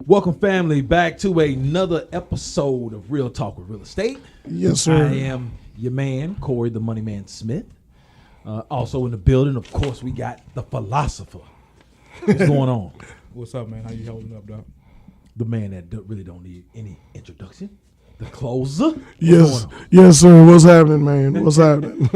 Welcome, family, back to another episode of Real Talk with Real Estate. Yes, sir. I am your man, Corey the Money Man Smith. Also in the building, of course, we got the philosopher. What's going on? What's up, man? How you holding up, dog? The man that really don't need any introduction. The closer. Yes, sir. What's happening, man? What's happening?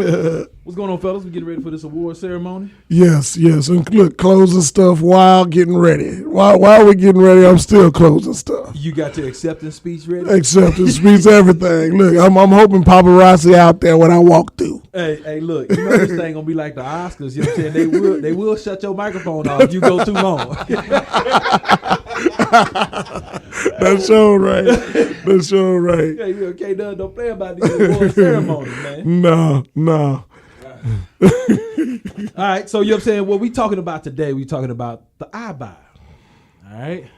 What's going on, fellas? We getting ready for this award ceremony? Yes. And look, closing stuff while getting ready. While we're getting ready, I'm still closing stuff. You got your acceptance speech ready? Acceptance speech, everything. Look, I'm hoping paparazzi out there when I walk through. Hey, look, you know this thing gonna be like the Oscars. You know what I'm saying? They will shut your microphone off if you go too long. That's so right. That's so right. Yeah, you okay? Don't play about these award ceremonies, man. No. All right, so you know what I'm saying? What we talking about today? We talking about the Ibuyer. All right,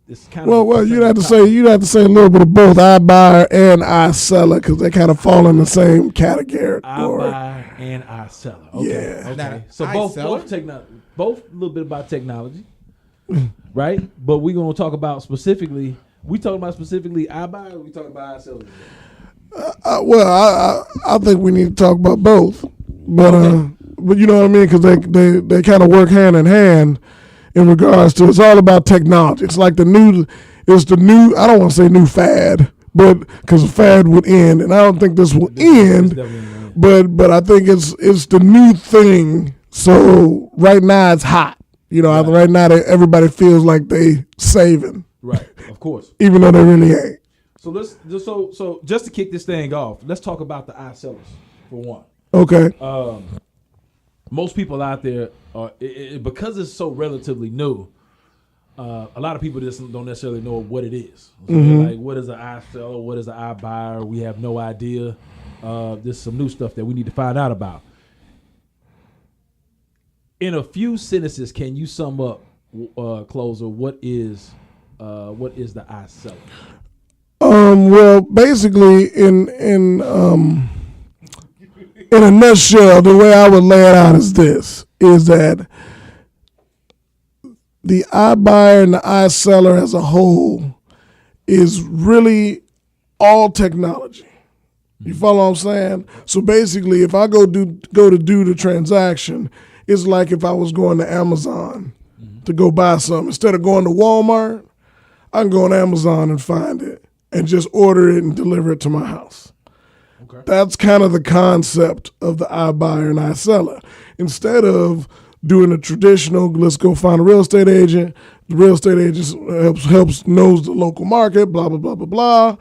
it's kind of well. You'd have to say a little bit of both Ibuyer and ISeller because they kind of fall in the same category. Ibuyer and ISeller. Okay. Yeah. Okay. Now, So both a little bit about technology, right? But we're gonna talk about specifically. We talking about specifically Ibuyer. Or we talking about ISeller? I think we need to talk about both, but you know what I mean, because they kind of work hand in hand in regards to it's all about technology. It's like the new. I don't want to say new fad, but because the fad would end, and I don't think this will end. But I think it's the new thing. So right now it's hot. You know, right now everybody feels like they saving. Right, of course. Even though they really ain't. So just to kick this thing off, let's talk about the iSellers for one. Okay. Most people out there are because it's so relatively new. A lot of people just don't necessarily know what it is. So they're like, what is an iSeller? What is an iBuyer? We have no idea. There's some new stuff that we need to find out about. In a few sentences, can you sum up, closer? What is the iSeller? Well, basically, in a nutshell, the way I would lay it out is this: is that the iBuyer and the iSeller as a whole is really all technology. You follow what I'm saying? So basically, if I go to do the transaction, it's like if I was going to Amazon to go buy something. Instead of going to Walmart, I can go on Amazon and find it and just order it and deliver it to my house. Okay. That's kind of the concept of the iBuyer and iSeller. Instead of doing a traditional, let's go find a real estate agent, the real estate agent knows the local market, blah, blah, blah, blah, blah,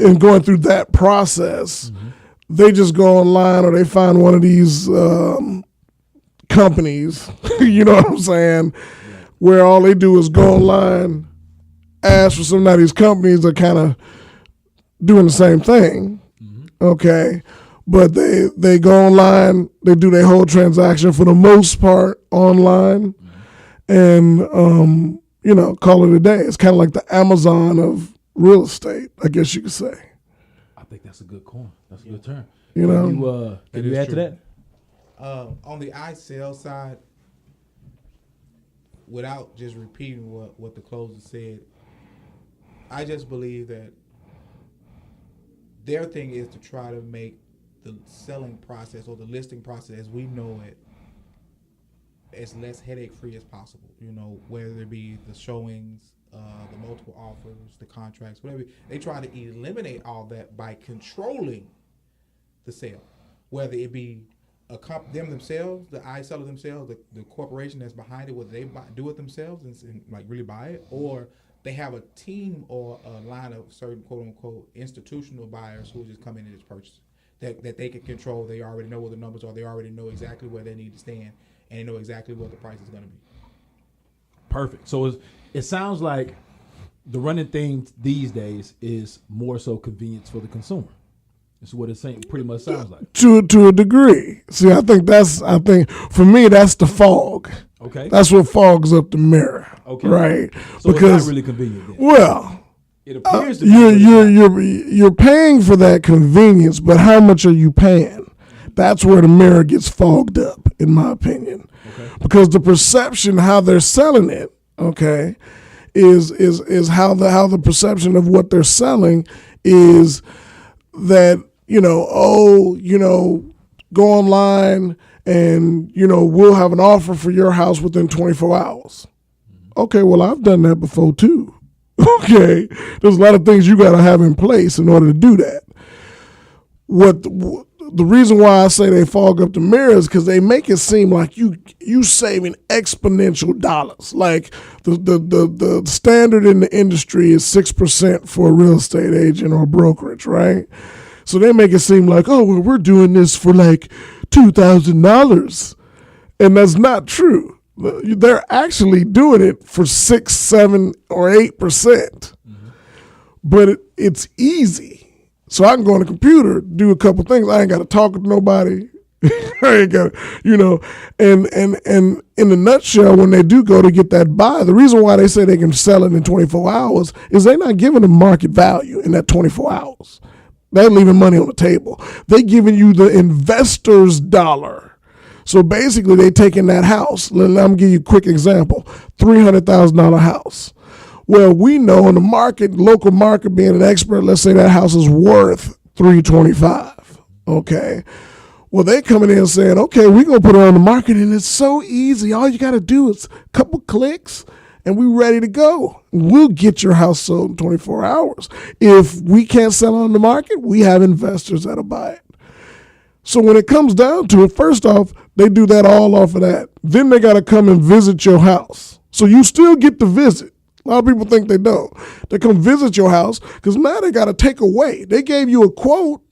and going through that process, they just go online or they find one of these companies, you know what I'm saying, where all they do is go online, ask for some of these companies that kind of doing the same thing, okay? But they go online, they do their whole transaction for the most part online, and call it a day. It's kind of like the Amazon of real estate, I guess you could say. I think that's a good coin. That's a good term. You know, can you add to that? On the iSell side, without just repeating what the closer said, I just believe that their thing is to try to make the selling process or the listing process as we know it as less headache-free as possible. You know, whether it be the showings, the multiple offers, the contracts, whatever. They try to eliminate all that by controlling the sale, whether it be them themselves, the iSeller themselves, the corporation that's behind it, whether they do it themselves and like really buy it, or they have a team or a line of certain quote-unquote institutional buyers who just come in and just purchase that they can control. They already know what the numbers are. They already know exactly where they need to stand, and they know exactly what the price is going to be. Perfect. So it sounds like the running thing these days is more so convenience for the consumer. That's what it's saying. Pretty much sounds like. To a degree. See, I think for me that's the fog. Okay. That's what fogs up the mirror. Okay. Right. So because it's not really convenient then. Well, it appears to be you're paying for that convenience, but how much are you paying? That's where the mirror gets fogged up, in my opinion. Okay. Because the perception how they're selling it, okay, is how the perception of what they're selling is that, go online and, we'll have an offer for your house within 24 hours. Okay, well, I've done that before too. Okay, there's a lot of things you got to have in place in order to do that. The reason why I say they fog up the mirrors because they make it seem like you saving exponential dollars. Like the standard in the industry is 6% for a real estate agent or brokerage, right? So they make it seem like, oh, well, we're doing this for like $2,000, and that's not true. They're actually doing it for 6, 7, or 8%, but it's easy. So I can go on the computer, do a couple things. I ain't got to talk to nobody. I ain't got, and in a nutshell, when they do go to get that buy, the reason why they say they can sell it in 24 hours is they're not giving them market value in that 24 hours. They're leaving money on the table. They're giving you the investor's dollar. So basically, they taking that house. Let me give you a quick example. $300,000 house. Well, we know in the market, local market, being an expert, let's say that house is worth $325. Okay. Well, they coming in saying, okay, we're going to put it on the market, and it's so easy. All you got to do is a couple clicks, and we're ready to go. We'll get your house sold in 24 hours. If we can't sell it on the market, we have investors that'll buy it. So when it comes down to it, first off, they do that all off of that. Then they got to come and visit your house. So you still get to visit. A lot of people think they don't. They come visit your house because now they got to take away. They gave you a quote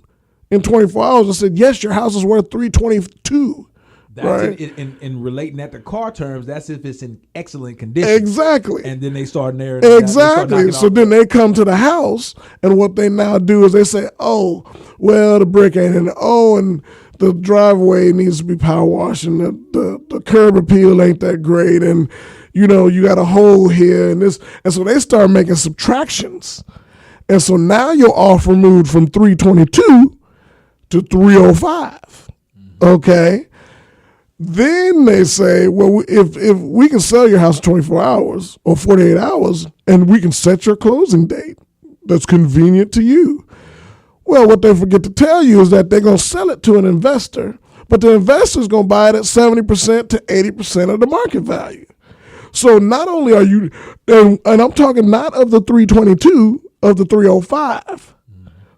in 24 hours and said, yes, your house is worth $322. That's right? in relating that to car terms, that's if it's in excellent condition. Exactly. And then they start narrating. Exactly. So then they come to the house, and what they now do is they say, oh, well, the brick ain't in it. Oh, and the driveway needs to be power washed, and the curb appeal ain't that great, and you got a hole here and this. And so they start making subtractions. And so now your offer moved from 322 to 305. Okay. Then they say, well, if we can sell your house in 24 hours or 48 hours, and we can set your closing date that's convenient to you. Well, what they forget to tell you is that they're going to sell it to an investor, but the investor's going to buy it at 70% to 80% of the market value. So not only are you, and I'm talking not of the 322, of the 305.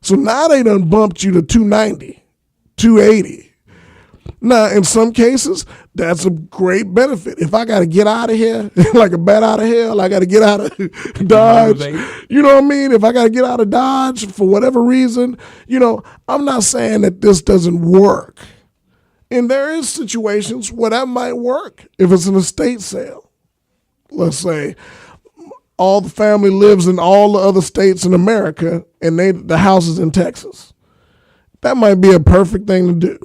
So now they done bumped you to 290, 280. Now, in some cases, that's a great benefit. If I got to get out of here, like a bat out of hell, I got to get out of Dodge. You know what I mean? If I got to get out of Dodge for whatever reason, I'm not saying that this doesn't work. And there is situations where that might work if it's an estate sale. Let's say all the family lives in all the other states in America, and the house is in Texas. That might be a perfect thing to do.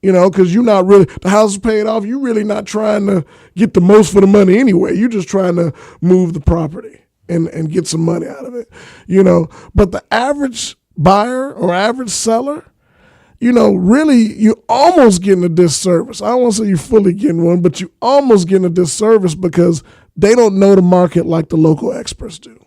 Because you're not really, the house is paid off. You're really not trying to get the most for the money anyway. You're just trying to move the property and get some money out of it, But the average buyer or average seller, really you're almost getting a disservice. I don't want to say you're fully getting one, but you're almost getting a disservice because they don't know the market like the local experts do.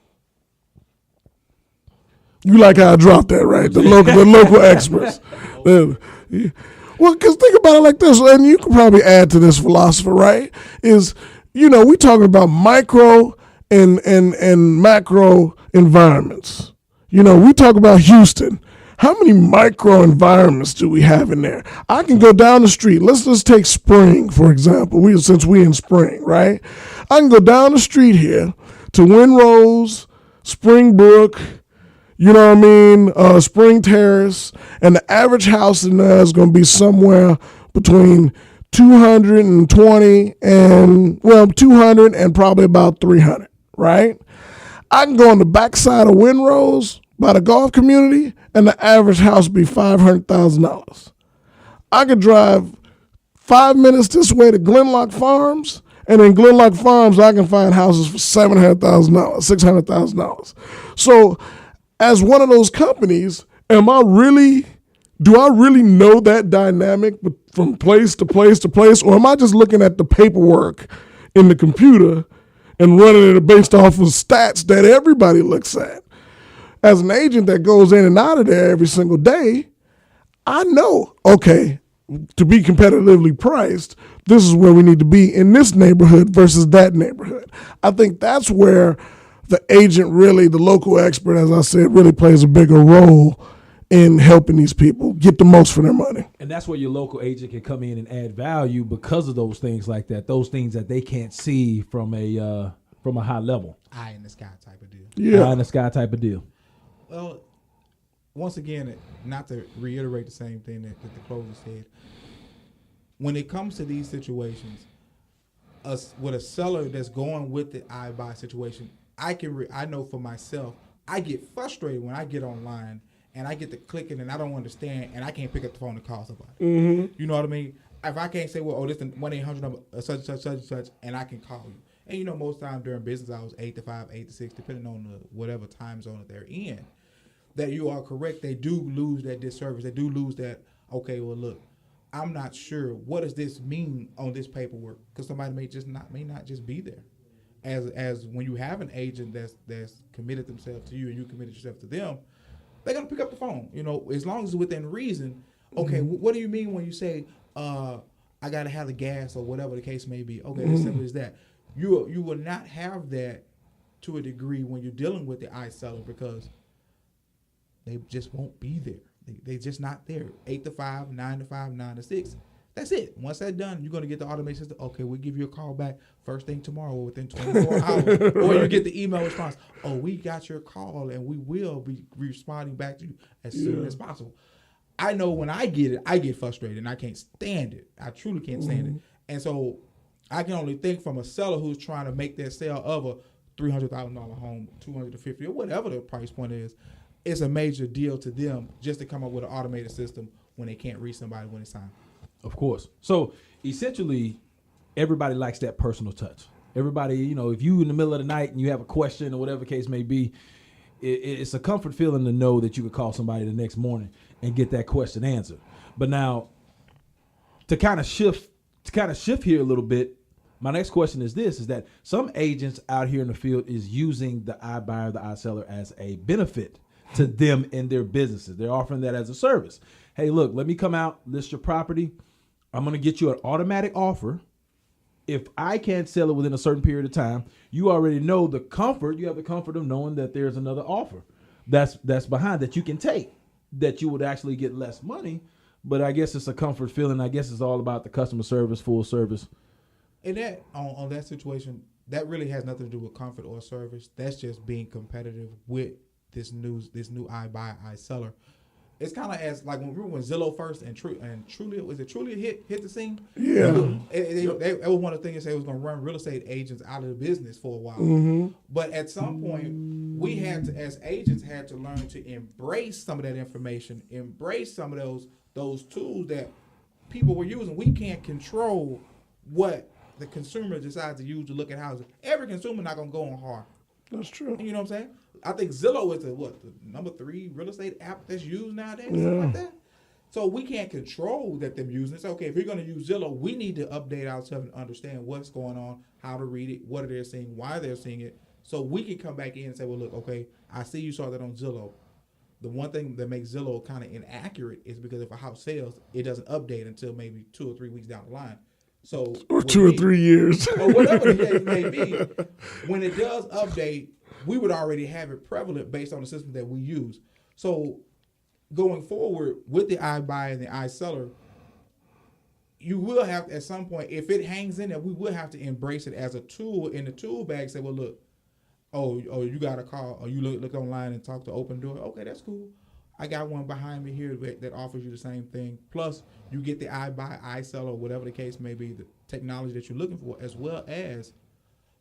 You like how I dropped that, right? The local experts. Well, because think about it like this, and you can probably add to this philosophy, right? Is, we talking about micro and macro environments. We talk about Houston. How many micro environments do we have in there? I can go down the street. Let's just take Spring, for example, since we in Spring, right? I can go down the street here to Windrose, Springbrook, Spring Terrace, and the average house in there is going to be somewhere between 220 and 200 and probably about 300, right? I can go on the backside of Windrose by the golf community, and the average house be $500,000. I could drive 5 minutes this way to Glenlock Farms, and in Glenlock Farms, I can find houses for $700,000, $600,000. So, as one of those companies, do I really know that dynamic from place to place to place, or am I just looking at the paperwork in the computer and running it based off of stats that everybody looks at. As an agent that goes in and out of there every single day, I know, okay, to be competitively priced, this is where we need to be in this neighborhood versus that neighborhood. I think that's where the agent really, the local expert, as I said, really plays a bigger role in helping these people get the most for their money. And that's where your local agent can come in and add value because of those things like that, those things that they can't see from a high level. Eye in the sky type of deal. Yeah. Eye in the sky type of deal. Well, once again, not to reiterate the same thing that the closer said, when it comes to these situations, with a seller that's going with the iBuy situation, I know for myself, I get frustrated when I get online and I get to clicking and I don't understand and I can't pick up the phone to call somebody. Mm-hmm. You know what I mean? If I can't say, well, this is the 1-800 number, such, and I can call you. And most times during business hours, 8 to 5, 8 to 6, depending on whatever time zone that they're in, that you are correct. They do lose that disservice. They do lose that, okay, well, look, I'm not sure. What does this mean on this paperwork? Because somebody may not just be there. As when you have an agent that's committed themselves to you and you committed yourself to them, they're going to pick up the phone, as long as it's within reason. Okay, what do you mean when you say, I got to have the gas or whatever the case may be? Okay, as simple as that. You will not have that to a degree when you're dealing with the ISeller because they just won't be there. They just not there. 8 to 5, 9 to 5, 9 to 6. That's it. Once that's done, you're going to get the automated system. Okay, we'll give you a call back first thing tomorrow or within 24 hours. Or you get the email response. Oh, we got your call and we will be responding back to you as soon as possible. I know when I get it, I get frustrated and I can't stand it. I truly can't stand it. And so I can only think from a seller who's trying to make their sale of a $300,000 home, $250,000 or whatever the price point is. It's a major deal to them just to come up with an automated system when they can't reach somebody when it's time. Of course. So essentially, everybody likes that personal touch. Everybody, if you in the middle of the night and you have a question or whatever the case may be, it's a comfort feeling to know that you could call somebody the next morning and get that question answered. But now, to kind of shift here a little bit, my next question is this: is that some agents out here in the field is using the iBuyer, the iSeller as a benefit to them in their businesses. They're offering that as a service. Hey, look, let me come out, list your property. I'm going to get you an automatic offer. If I can't sell it within a certain period of time, you already know the comfort. You have the comfort of knowing that there's another offer that's behind that you can take, that you would actually get less money. But I guess it's a comfort feeling. I guess it's all about the customer service, full service. And that on that situation, that really has nothing to do with comfort or service. That's just being competitive with this new iBuyer, iSeller. It's kind of as like when Zillow first and Trulia, was it Trulia hit the scene? Yeah. That was one of the things they said was going to run real estate agents out of the business for a while. But at some point, we had to, as agents, had to learn to embrace some of that information, embrace some of those tools that people were using. We can't control what the consumer decides to use to look at houses. Every consumer not going to go on hard. That's true. You know what I'm saying? I think Zillow is the number 3 real estate app that's used nowadays, Yeah. something like that. So we can't control that they're using it. So, okay, if you're going to use Zillow, we need to update ourselves and understand what's going on, how to read it, what they're seeing, why they're seeing it, so we can come back in and say, well, look, okay, I see you saw that on Zillow. The one thing that makes Zillow kind of inaccurate is because if a house sells, it doesn't update until maybe 2 or 3 weeks down the line. So or 2 or 3 years. or whatever the case may be, when it does update, we would already have it prevalent based on the system that we use. So going forward with the iBuyer and the iSeller, you will have at some point, if it hangs in there, we will have to embrace it as a tool in the tool bag. Say, well, look, oh, you got a call, or you look online and talk to Open Door. Okay, that's cool. I got one behind me here that offers you the same thing. Plus, you get the iBuy, iSeller, or whatever the case may be, the technology that you're looking for, as well as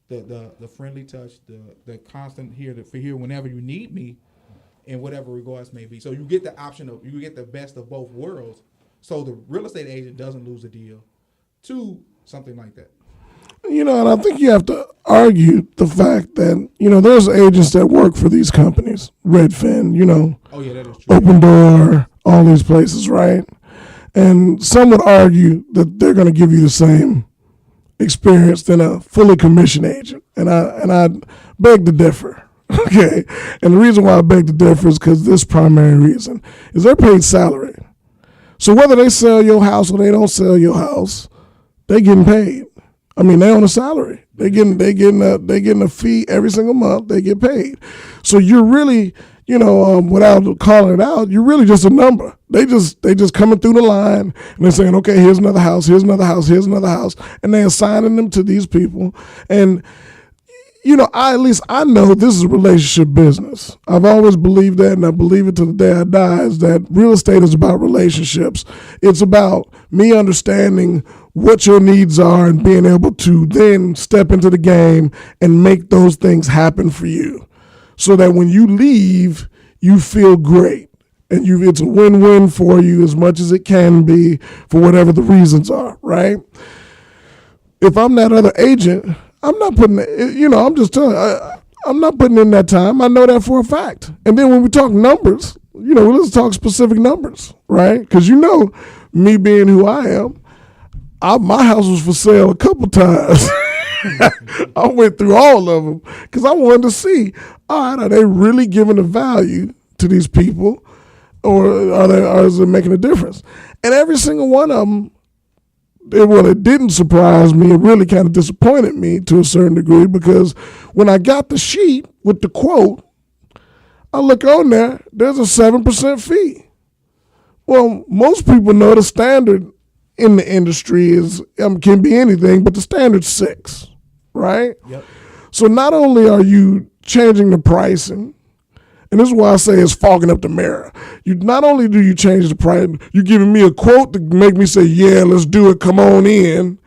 the friendly touch, the constant here whenever you need me, in whatever regards may be. So you get the option of, you get the best of both worlds. So the real estate agent doesn't lose a deal to something like that. And I think you have to argue the fact that, there's agents that work for these companies, Redfin, Oh, yeah, that is true. Open Door, all these places, right? And some would argue that they're going to give you the same experience than a fully commissioned agent, and I beg to differ. Okay, and the reason why I beg to differ is because this primary reason is they're paid salary. So whether they sell your house or they don't sell your house, they getting paid. I mean, they on a salary. They getting a fee every single month. They get paid. So you're really, without calling it out, you're really just a number. They just coming through the line and they're saying, okay, here's another house, here's another house, here's another house, and they're assigning them to these people. And I know this is a relationship business. I've always believed that, and I believe it to the day I die, is that real estate is about relationships. It's about me understanding what your needs are and being able to then step into the game and make those things happen for you so that when you leave, you feel great. And it's a win-win for you as much as it can be for whatever the reasons are, right? If I'm that other agent, I'm not putting, I'm just telling you, I'm not putting in that time. I know that for a fact. And then when we talk numbers, let's talk specific numbers, right? Because me being who I am, my house was for sale a couple times. I went through all of them because I wanted to see, all right, are they really giving a value to these people, or is it making a difference? And every single one of them, it didn't surprise me. It really kind of disappointed me to a certain degree because when I got the sheet with the quote, I look on there, there's a 7% fee. Well, most people know the standard in the industry can be anything, but the standard's 6, right? Yep. So not only are you changing the pricing, and this is why I say it's fogging up the mirror. Not only do you change the price, you're giving me a quote to make me say, yeah, let's do it, come on in.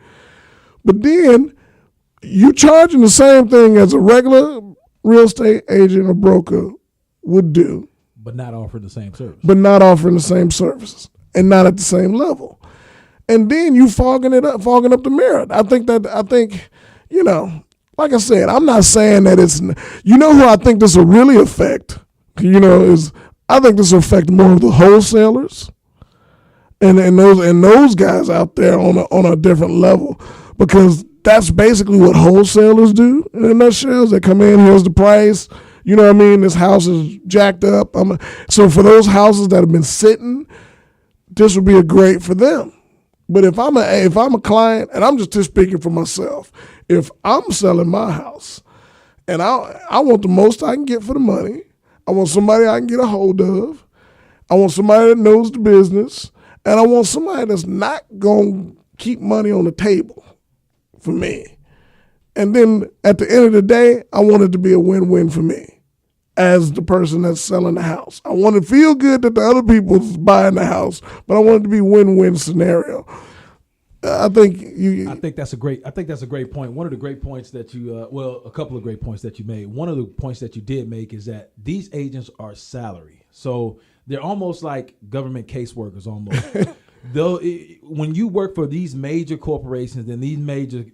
But then you charging the same thing as a regular real estate agent or broker would do. But not offering the same service. But not offering the same services and not at the same level. And then you fogging up the mirror. I think, like I said, I'm not saying that it's, who I think this will really affect, I think this will affect more of the wholesalers and those guys out there on a different level, because that's basically what wholesalers do in a nutshell. They come in, here's the price, this house is jacked up. So for those houses that have been sitting, this would be a great for them. But if I'm a client, and I'm just speaking for myself, if I'm selling my house and I want the most I can get for the money, I want somebody I can get a hold of, I want somebody that knows the business, and I want somebody that's not going to keep money on the table for me. And then at the end of the day, I want it to be a win-win for me as the person that's selling the house. I want to feel good that the other people's buying the house, but I want it to be a win-win scenario. I think that's a great point. One of the great points that you, a couple of great points that you made. One of the points that you did make is that these agents are salary. So they're almost like government caseworkers almost. When you work for these major corporations and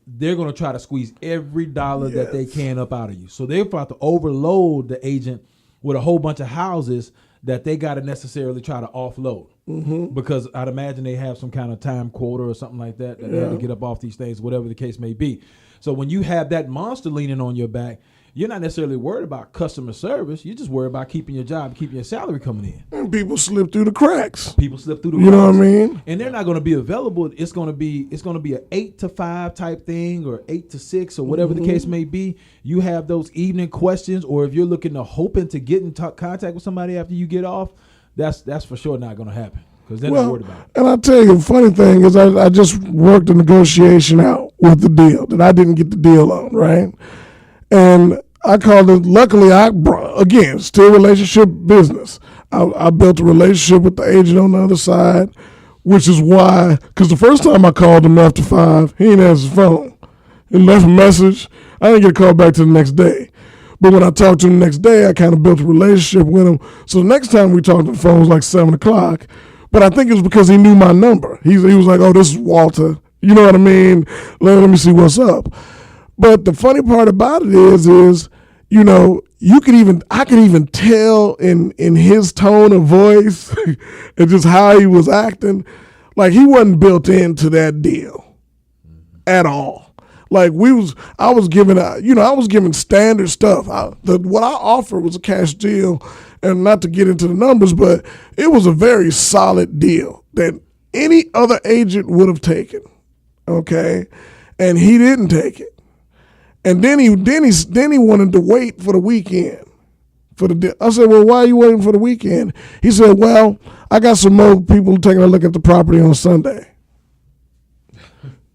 they're going to try to squeeze every dollar that they can up out of you. So they're about to overload the agent with a whole bunch of houses that they got to necessarily try to offload. Mm-hmm. Because I'd imagine they have some kind of time quota or something like that they have to get up off these things, whatever the case may be. So when you have that monster leaning on your back, you're not necessarily worried about customer service. You're just worried about keeping your job, keeping your salary coming in. And people slip through the cracks. You know what I mean? And they're not going to be available. It's going to be an 8 to 5 type thing, or 8 to 6, or whatever the case may be. You have those evening questions, or if you're hoping to get in contact with somebody after you get off, that's for sure not going to happen, because they're not worried about it. And I'll tell you, the funny thing is I just worked the negotiation out with the deal that I didn't get the deal on, right? And I called it, luckily, again, still relationship business. I built a relationship with the agent on the other side, which is why, because the first time I called him after 5, he didn't answer his phone. He left a message. I didn't get a call back to the next day. But when I talked to him the next day, I kind of built a relationship with him. So the next time we talked on the phone was like 7 o'clock. But I think it was because he knew my number. He was like, oh, this is Walter. You know what I mean? Let me see what's up. But the funny part about it is, I could even tell in his tone of voice and just how he was acting, like he wasn't built into that deal at all. Like I was giving standard stuff. What I offered was a cash deal, and not to get into the numbers, but it was a very solid deal that any other agent would have taken. Okay, and he didn't take it, and then he wanted to wait for the weekend for the deal. I said, well, why are you waiting for the weekend? He said, well, I got some more people taking a look at the property on Sunday.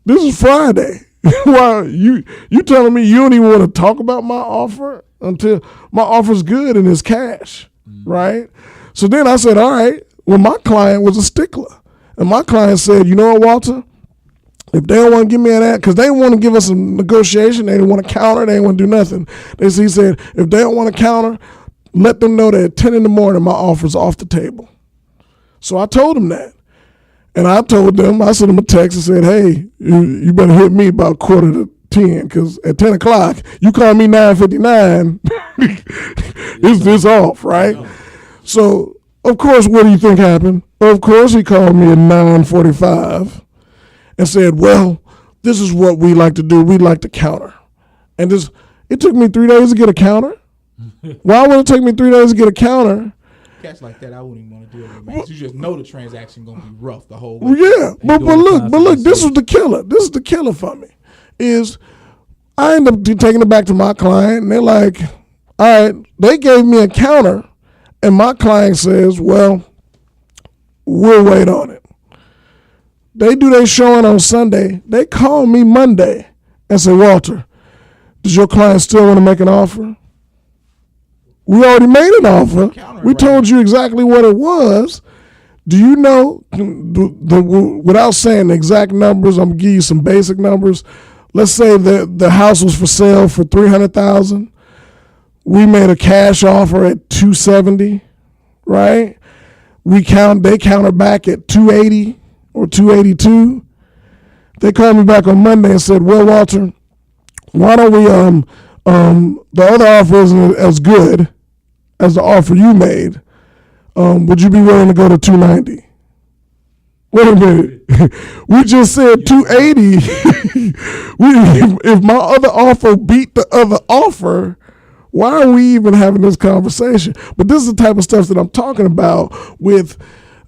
This is Friday. Why you telling me you don't even want to talk about my offer until my offer's good and it's cash, right? So then I said, all right, well, my client was a stickler. And my client said, you know what, Walter? If they don't want to give me that, because they want to give us a negotiation, they didn't want to counter, they didn't want to do nothing. He said, if they don't want to counter, let them know that at 10 in the morning my offer's off the table. So I told them that. And I told them, I sent them a text and said, hey, you better hit me about 9:45, because at 10 o'clock, you call me 9:59, is this off, right? So, of course, what do you think happened? Of course, he called me at 9:45 and said, well, this is what we like to do. We like to counter. And it took me 3 days to get a counter. Why would it take me 3 days to get a counter? Cats like that, I wouldn't even want to deal with, man. You just know the transaction gonna be rough the whole way. Yeah, but look, this was the killer. This is the killer for me. Is I end up taking it back to my client, and they're like, all right, they gave me a counter, and my client says, well, we'll wait on it. They do their showing on Sunday. They call me Monday and say, Walter, does your client still want to make an offer? We already made an offer. We told you exactly what it was. Do you know, without saying the exact numbers, I'm going to give you some basic numbers. Let's say that the house was for sale for $300,000. We made a cash offer at $270, right? They counter back at $280 or $282. They called me back on Monday and said, well, Walter, why don't we, the other offer isn't as good as the offer you made. Would you be willing to go to $290? Wait a minute. We just said $280. If my other offer beat the other offer, why are we even having this conversation? But this is the type of stuff that I'm talking about with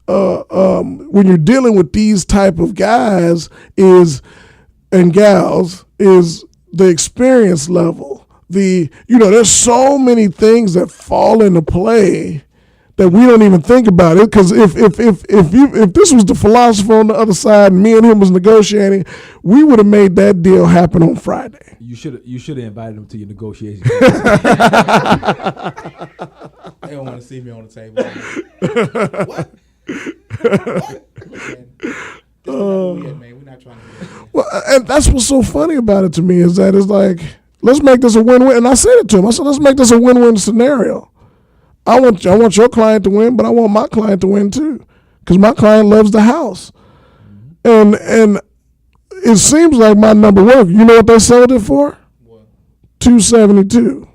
when you're dealing with these type of guys and gals is the experience level. There's so many things that fall into play that we don't even think about it. Because if this was the philosopher on the other side and me and him was negotiating, we would have made that deal happen on Friday. You should have invited him to your negotiation. They don't want to see me on the table. What? Man, we're not trying to. Well, and that's what's so funny about it to me is that it's like, let's make this a win-win. And I said it to him. I said, let's make this a win-win scenario. I want your client to win, but I want my client to win too, because my client loves the house. And it seems like my number worked. You know what they sold it for? What? $272.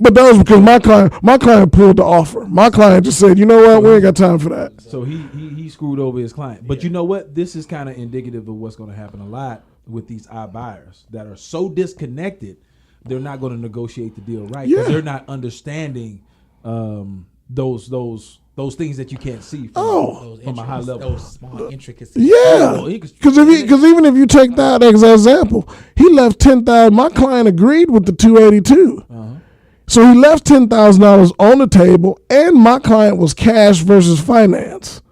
But that was because my client pulled the offer. My client just said, you know what, we ain't got time for that. So he screwed over his client. But you know what? This is kind of indicative of what's going to happen a lot with these iBuyers that are so disconnected, they're not going to negotiate the deal right because they're not understanding those things that you can't see from a high level. Those small intricacies. Yeah, because even if you take that as an example, he left $10,000. My client agreed with the $282. So he left $10,000 on the table, and my client was cash versus finance.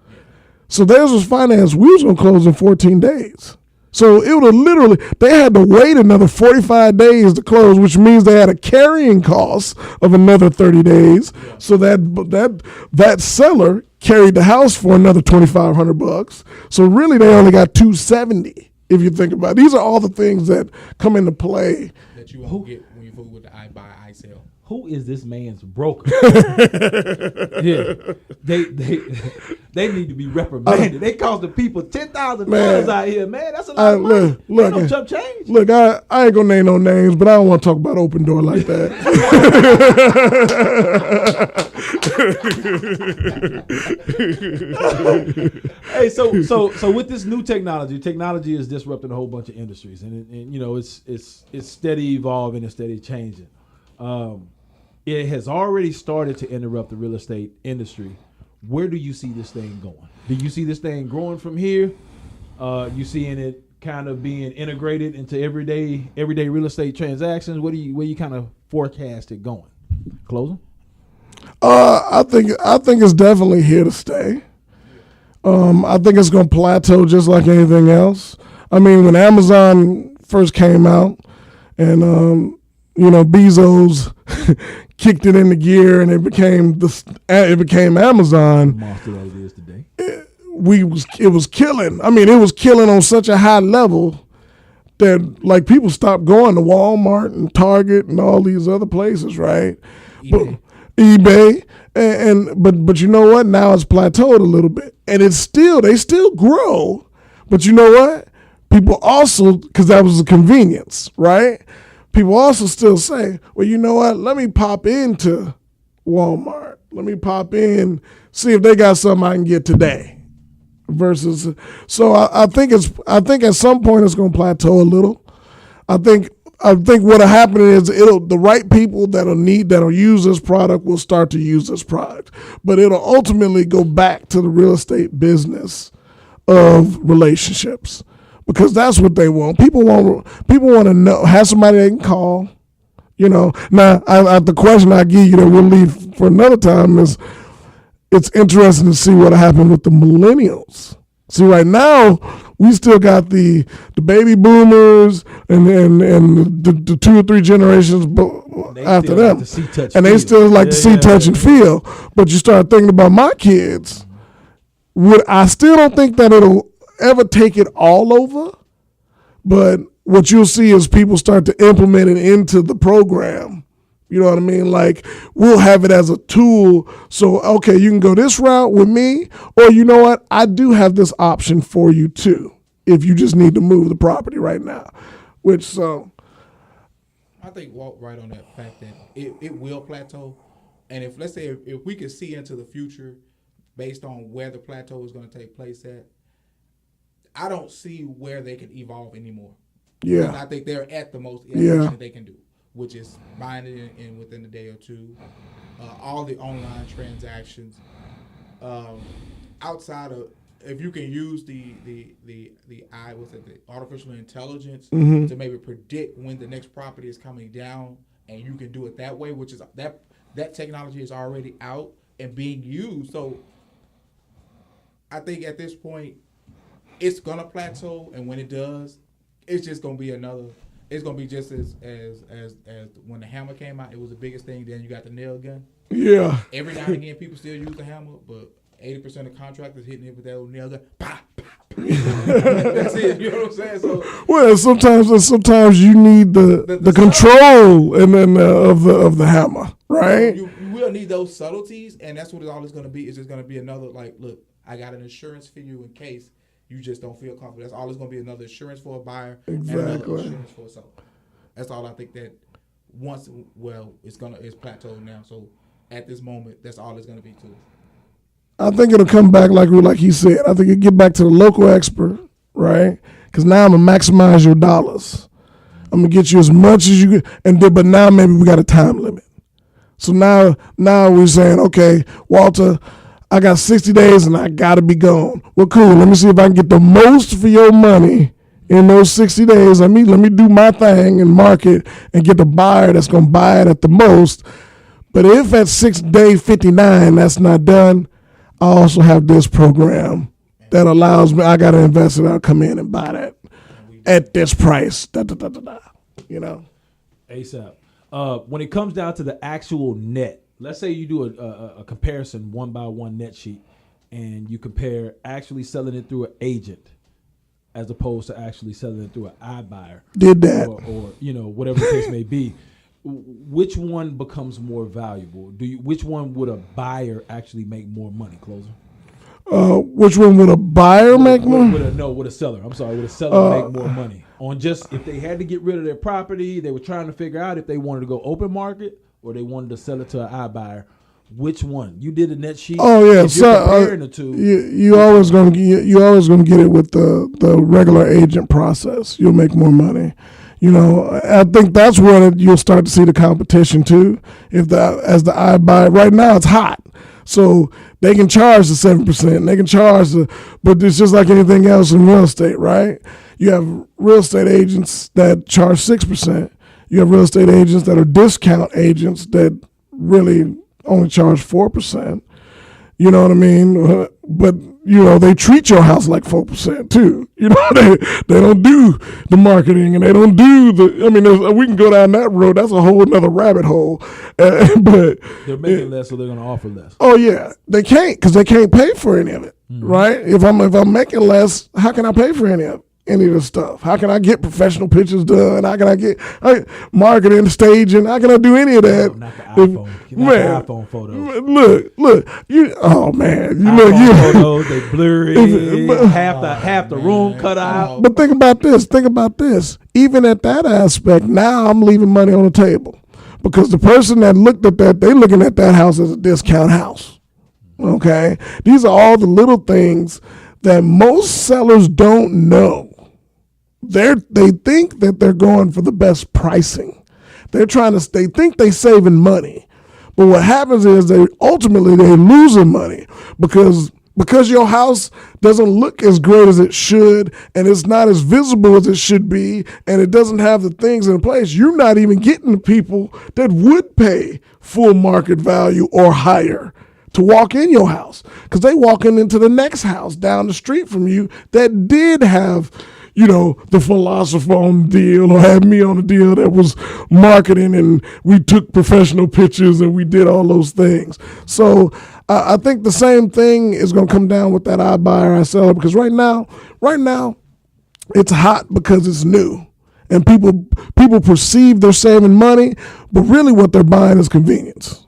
So theirs was finance. We was going to close in 14 days. So it would have literally, they had to wait another 45 days to close, which means they had a carrying cost of another 30 days. Yeah. So that seller carried the house for another $2,500. So really they only got $270 if you think about it. These are all the things that come into play. That you won't get from your food with the Ibuyer, ISeller. Who is this man's broker? Yeah, they need to be reprimanded. They cost the people $10,000 out here, man. That's a lot of money. Look, no chump change. Look, I ain't gonna name no names, but I don't want to talk about Open Door like that. Hey, so with this new technology is disrupting a whole bunch of industries, and you know it's steady evolving and steady changing. It has already started to interrupt the real estate industry. Where do you see this thing going? Do you see this thing growing from here? You seeing it kind of being integrated into everyday real estate transactions? Where you kind of forecast it going? Closing? I think it's definitely here to stay. I think it's going to plateau just like anything else. I mean, when Amazon first came out, and Bezos kicked it into gear, and it became Amazon. Monster that it is today. It was killing. I mean, it was killing on such a high level that like people stopped going to Walmart and Target and all these other places, right? eBay. But you know what? Now it's plateaued a little bit, and they still grow. But you know what? People also, because that was a convenience, right? People also still say, well, you know what? Let me pop into Walmart. Let me pop in, see if they got something I can get today. Versus, so I think at some point it's going to plateau a little. I think what'll happen is the right people that'll use this product will start to use this product, but it'll ultimately go back to the real estate business of relationships. Because that's what they want. People want to know, have somebody they can call. Now, the question I give you that we'll leave for another time is, it's interesting to see what happened with the millennials. See, right now we still got the baby boomers and the 2 or 3 generations after them, and they still like to see, touch, and feel. But you start thinking about my kids. I still don't think that it'll ever take it all over, but what you'll see is people start to implement it into the program. You know what I mean? Like, we'll have it as a tool. So, okay, you can go this route with me, or you know what? I do have this option for you too, if you just need to move the property right now. I think Walt right on that fact that it will plateau. And let's say if we could see into the future based on where the plateau is going to take place at, I don't see where they can evolve anymore. Yeah. And I think they're at the most evolution that they can do, which is buying it in within a day or two. All the online transactions. Outside of, if you can use the artificial intelligence to maybe predict when the next property is coming down, and you can do it that way, which is that technology is already out and being used. So I think at this point, it's gonna plateau, and when it does, it's just gonna be another. It's gonna be just as when the hammer came out, it was the biggest thing. Then you got the nail gun. Yeah. Every now and again, people still use the hammer, but 80% of contractors hitting it with that old nail gun. Bah, bah, bah. That's it. You know what I'm saying? So, well, sometimes you need the control and then of the hammer, right? You will need those subtleties, and that's what it's always gonna be. It's just gonna be another, like, look, I got an insurance for you in case you just don't feel comfortable. That's all. It's going to be another insurance for a buyer and another insurance for a seller. That's all I think that it's plateaued now. So at this moment, that's all it's going to be to us. I think it'll come back like he said. I think it'll get back to the local expert, right? Because now I'm going to maximize your dollars. I'm going to get you as much as you can. But now maybe we got a time limit. So now we're saying, okay, Walter, I got 60 days and I got to be gone. Well, cool. Let me see if I can get the most for your money in those 60 days. Let me do my thing and market and get the buyer that's going to buy it at the most. But if at day 59 that's not done, I also have this program that allows me, I got to invest it. I'll come in and buy that at this price. You know? ASAP. When it comes down to the actual net, let's say you do a comparison 1-by-1 net sheet, and you compare actually selling it through an agent as opposed to actually selling it through an iBuyer. Did that. Or whatever the case may be. which one becomes more valuable? Which one would a buyer actually make more money? Closer. Which one would a buyer make more? Would a seller? I'm sorry, would a seller make more money on just if they had to get rid of their property? They were trying to figure out if they wanted to go open market or they wanted to sell it to an iBuyer. Which one? You did a net sheet. Oh yeah, if you're comparing the two. You always gonna get it with the regular agent process. You'll make more money. You know, I think that's where you'll start to see the competition too. As the iBuyer right now, it's hot, so they can charge the 7%. They can charge but it's just like anything else in real estate, right? You have real estate agents that charge 6%. You have real estate agents that are discount agents that really only charge 4%. You know what I mean? But you know, they treat your house like 4% too. You know, they don't do the marketing and they don't do we can go down that road. That's a whole another rabbit hole. But they're making less, so they're going to offer less. Oh yeah, they can't because they can't pay for any of it, right? If I'm making less, how can I pay for any of the stuff? How can I get professional pictures done? How can I get marketing, staging? How can I do any of that? Not the iPhone. Not the iPhone photos. Look. Photos, they blurry. half the room cut out. But think about this. Even at that aspect, now I'm leaving money on the table because the person that looked at that, they looking at that house as a discount house. Okay, these are all the little things that most sellers don't know. They think that they're going for the best pricing. They think they're saving money. But what happens is they're losing money because your house doesn't look as great as it should and it's not as visible as it should be and it doesn't have the things in place. You're not even getting the people that would pay full market value or higher to walk in your house because they walking into the next house down the street from you that did have, you know, the philosopher on the deal or had me on the deal that was marketing and we took professional pictures and we did all those things. So I think the same thing is going to come down with that iBuyer, iSeller because right now it's hot because it's new and people perceive they're saving money, but really what they're buying is convenience.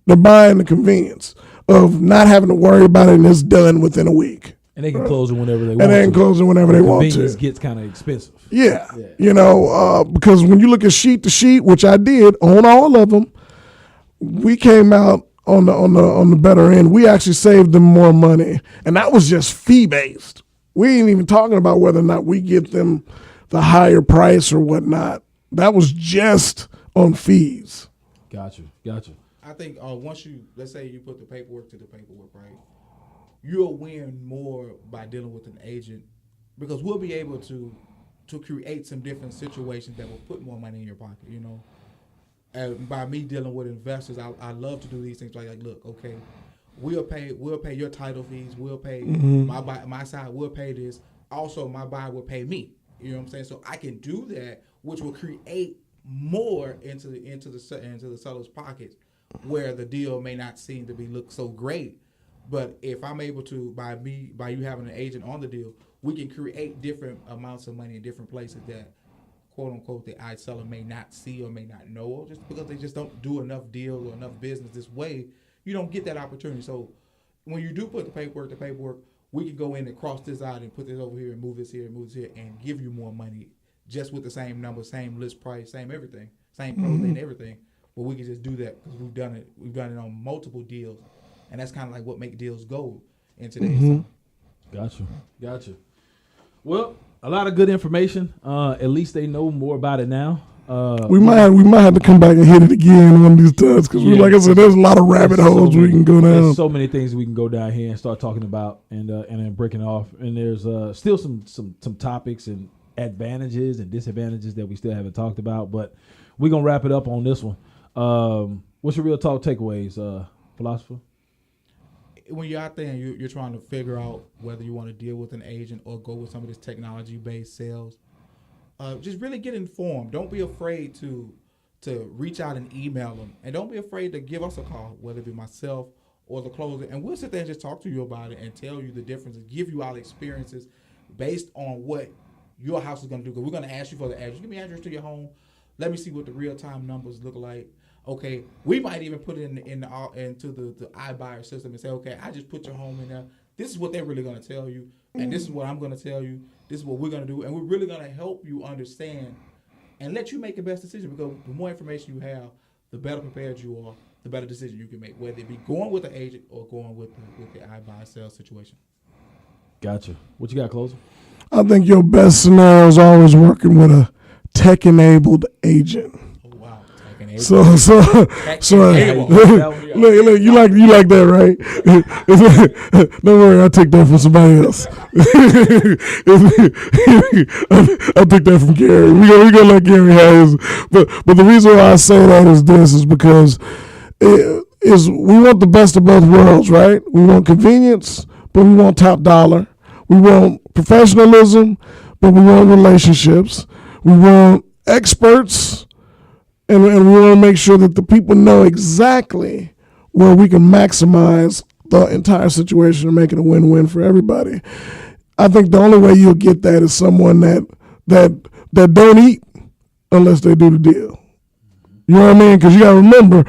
They're buying the convenience of not having to worry about it and it's done within a week. And they can close it whenever they want to. And they can close it whenever they want to. Convenience gets kind of expensive. Yeah. You know, because when you look at sheet to sheet, which I did on all of them, we came out on the better end. We actually saved them more money. And that was just fee-based. We ain't even talking about whether or not we get them the higher price or whatnot. That was just on fees. Gotcha. I think once let's say you put the paperwork to the paperwork, right? You'll win more by dealing with an agent because we'll be able to create some different situations that will put more money in your pocket, you know. And by me dealing with investors, I love to do these things like look, okay, we'll pay your title fees, we'll pay my side, we'll pay this. Also, my buyer will pay me. You know what I'm saying? So I can do that, which will create more into the seller's pockets, where the deal may not seem to look so great. But if I'm able to, by you having an agent on the deal, we can create different amounts of money in different places that, quote unquote, the iSeller may not see or may not know of, just because they just don't do enough deals or enough business this way. You don't get that opportunity. So when you do put the paperwork, we can go in and cross this out and put this over here and move this here and give you more money just with the same number, same list price, same everything, same probate and everything. But we can just do that because we've done it. We've done it on multiple deals. And that's kind of like what make deals go in today's time. Gotcha. Well, a lot of good information. At least they know more about it now. We might have to come back and hit it again one of these times because, like I said, there's a lot of rabbit holes we can go down. There's so many things we can go down here and start talking about and then breaking off. And there's still some topics and advantages and disadvantages that we still haven't talked about. But we're gonna wrap it up on this one. What's your real talk takeaways, philosopher? When you're out there and you're trying to figure out whether you want to deal with an agent or go with some of this technology-based sales, just really get informed. Don't be afraid to reach out and email them. And don't be afraid to give us a call, whether it be myself or the closer. And we'll sit there and just talk to you about it and tell you the differences, give you our experiences based on what your house is going to do. Because we're going to ask you for the address. Give me address to your home. Let me see what the real time numbers look like. Okay, we might even put it into the Ibuyer system and say, okay, I just put your home in there. This is what they're really going to tell you, and this is what I'm going to tell you. This is what we're going to do, and we're really going to help you understand and let you make the best decision, because the more information you have, the better prepared you are, the better decision you can make, whether it be going with the agent or going with the iBuy sell situation. Gotcha. What you got, closer? I think your best scenario is always working with a tech-enabled agent. Oh, wow. So look, you like that, right? Don't worry, I'll take that from somebody else. I'll take that from Gary. We gonna let Gary have his. But the reason why I say that is because we want the best of both worlds, right? We want convenience, but we want top dollar. We want professionalism, but we want relationships. We want experts, and we want to make sure that the people know exactly where we can maximize the entire situation and make it a win-win for everybody. I think the only way you'll get that is someone that don't eat unless they do the deal. You know what I mean? Because you got to remember,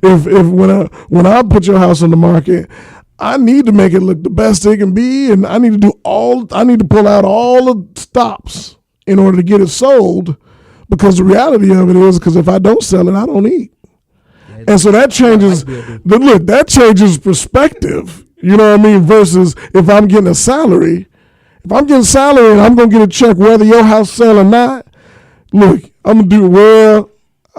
if when I put your house on the market, I need to make it look the best it can be, and I need to pull out all the stops in order to get it sold, because the reality of it is, because if I don't sell it, I don't eat. Yeah, and so that changes, that changes perspective, you know what I mean, versus if I'm getting a salary. If I'm getting a salary and I'm going to get a check whether your house sell or not, look, I'm going to do well,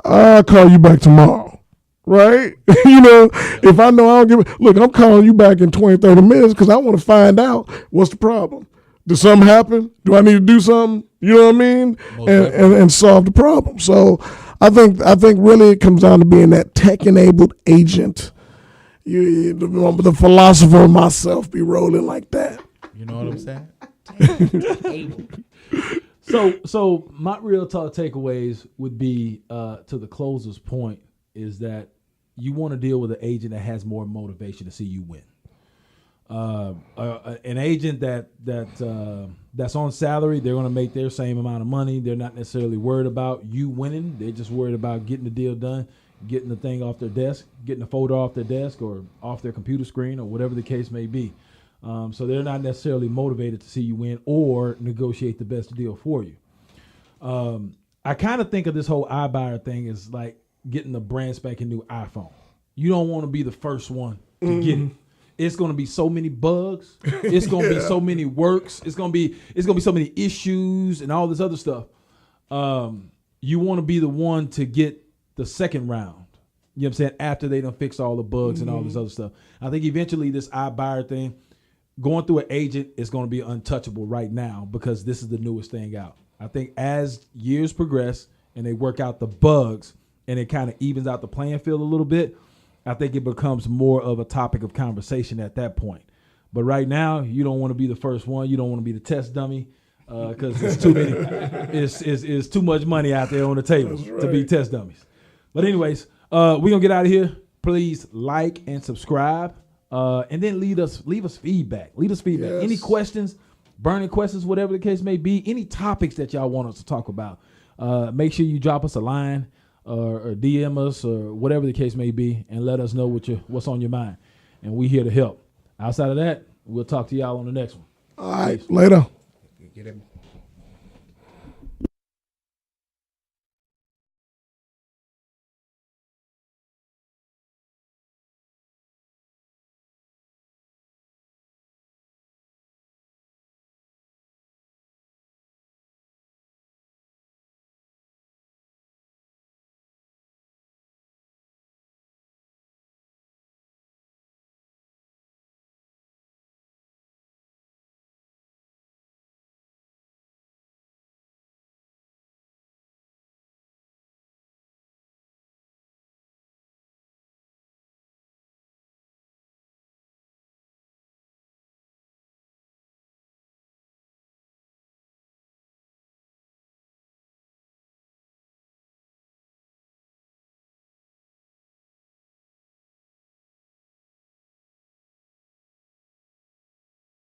I'll call you back tomorrow, right? You know, if I know I don't look, I'm calling you back in 20, 30 minutes because I want to find out what's the problem. Did something happen? Do I need to do something? You know what I mean? And solve the problem. So I think really it comes down to being that tech-enabled agent. The philosopher myself be rolling like that. You know what I'm saying? So my real talk takeaways would be, to the closer's point, is that you want to deal with an agent that has more motivation to see you win. An agent that's on salary, they're going to make their same amount of money. They're not necessarily worried about you winning. They're just worried about getting the deal done, getting the thing off their desk, getting the folder off their desk or off their computer screen or whatever the case may be. So they're not necessarily motivated to see you win or negotiate the best deal for you. I kind of think of this whole iBuyer thing as like getting a brand spanking new iPhone. You don't want to be the first one to get it. It's going to be so many bugs. It's going to be so many works. It's going to be so many issues and all this other stuff. You want to be the one to get the second round. You know what I'm saying? After they done fix all the bugs and all this other stuff. I think eventually this iBuyer thing, going through an agent is going to be untouchable right now because this is the newest thing out. I think as years progress and they work out the bugs and it kind of evens out the playing field a little bit, I think it becomes more of a topic of conversation at that point. But right now, you don't want to be the first one. You don't want to be the test dummy because it's too many. It's too much money out there on the table to be test dummies. But anyways, we're gonna get out of here. Please like and subscribe, and then leave us feedback. Leave us feedback. Yes. Any questions, burning questions, whatever the case may be. Any topics that y'all want us to talk about. Make sure you drop us a line. Or DM us or whatever the case may be, and let us know what's on your mind. And we here to help. Outside of that, we'll talk to y'all on the next one. All right, later. Get him.